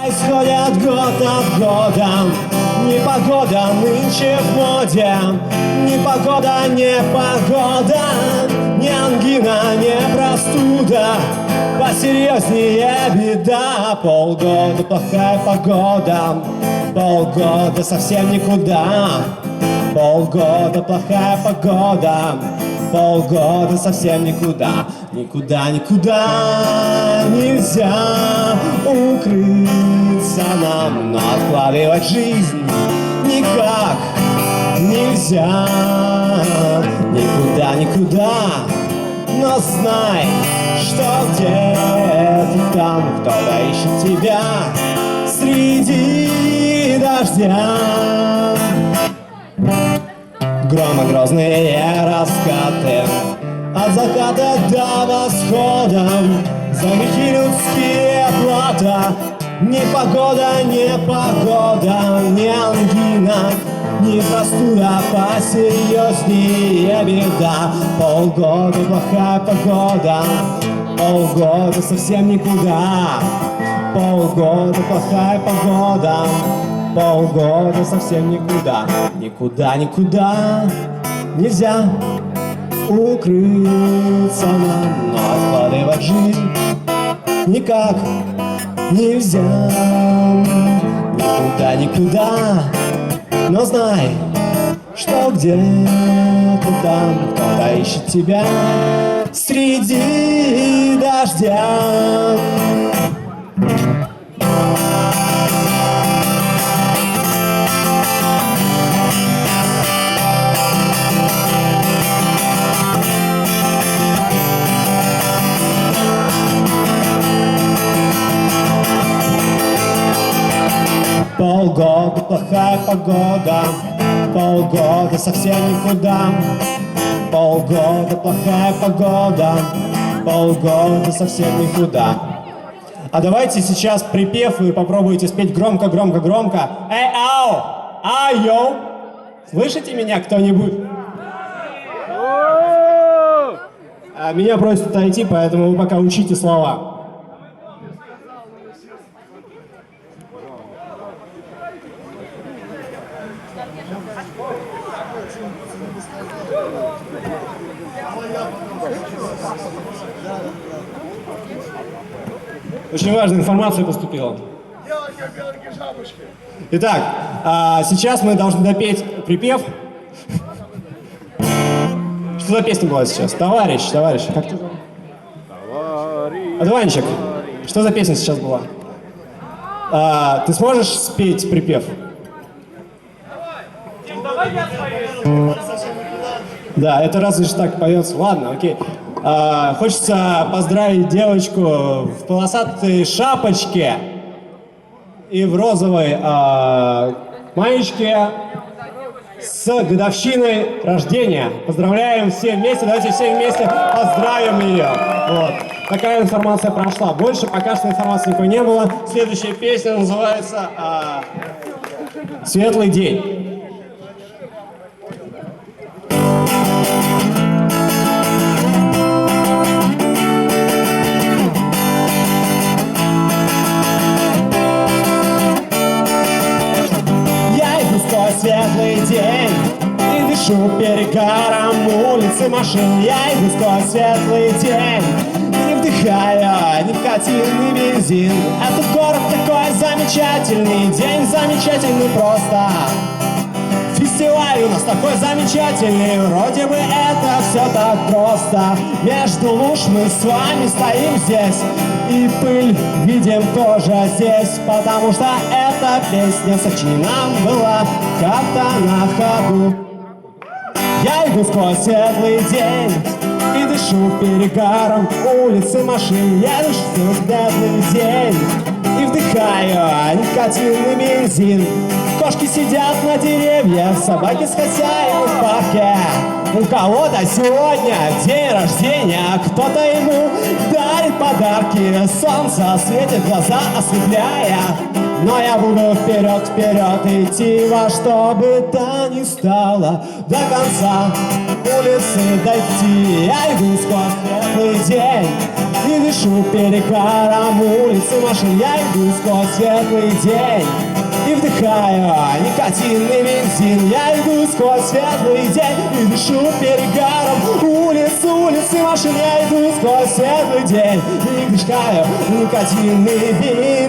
Исходят год от года, непогода нынче в моде. Непогода, непогода, не ангина, не простуда, посерьезнее беда. Полгода плохая погода, полгода совсем никуда. Полгода плохая погода, полгода совсем никуда. Никуда, никуда нельзя укрыться нам, но откладывать жизнь никак нельзя. Никуда, никуда, но знай, что где-то там кто-то ищет тебя среди дождя. Громогрозные раскаты от заката до восхода, за грехи людские плата. Непогода, непогода, не ангина, не простуда, посерьезнее беда. Полгода плохая погода, полгода совсем никуда. Полгода плохая погода, полгода совсем никуда. Никуда, никуда нельзя укрыться нам, но откладывать жизнь никак нельзя. Никуда, никуда, но знай, что где-то там кто-то ищет тебя среди дождя. Полгода плохая погода, полгода совсем никуда. Полгода плохая погода, полгода совсем никуда. А давайте сейчас припев вы попробуйте спеть громко, громко, громко. Эй, ау! Ай-йоу! Слышите меня кто-нибудь? Меня просят отойти, поэтому вы пока учите слова. Очень важная информация поступила. Итак, сейчас мы должны допеть припев. Что за песня была сейчас? Товарищ, как ты? Одуванчик, что за песня сейчас была? Ты сможешь спеть припев? Да, это разве же так поется. Ладно, окей. Хочется поздравить девочку в полосатой шапочке и в розовой маечке с годовщиной рождения. Поздравляем все вместе, давайте все вместе поздравим ее. Вот. Такая информация прошла. Больше пока что информации никакой не было. Следующая песня называется «Светлый день». Светлый день и дышу перегаром улицы машин. Я иду сквозь светлый день и вдыхаю никотинный бензин. Этот город такой замечательный, день замечательный просто. Фестиваль у нас такой замечательный, вроде бы это все так просто. Между луж мы с вами стоим здесь, и пыль видим тоже здесь, потому что эта песня сочинена была как-то на ходу. Я иду сквозь светлый день и дышу перегаром улицы машин. Я дышу сквозь светлый день и вдыхаю никотинный бензин. Кошки сидят на деревьях, собаки с хозяевами в парке. У кого-то сегодня день рождения, кто-то ему дарит подарки. Солнце светит глаза, ослепляя, но я буду вперед, вперед идти, во что бы то ни стало, до конца улицы дойти. Я иду сквозь светлый день И дышу перегаром улицы машин. Я иду сквозь светлый день и вдыхаю никотинный бензин. Я иду сквозь светлый день и дышу перегаром улицы машин. Я иду сквозь светлый день и вдыхаю никотинный бензин.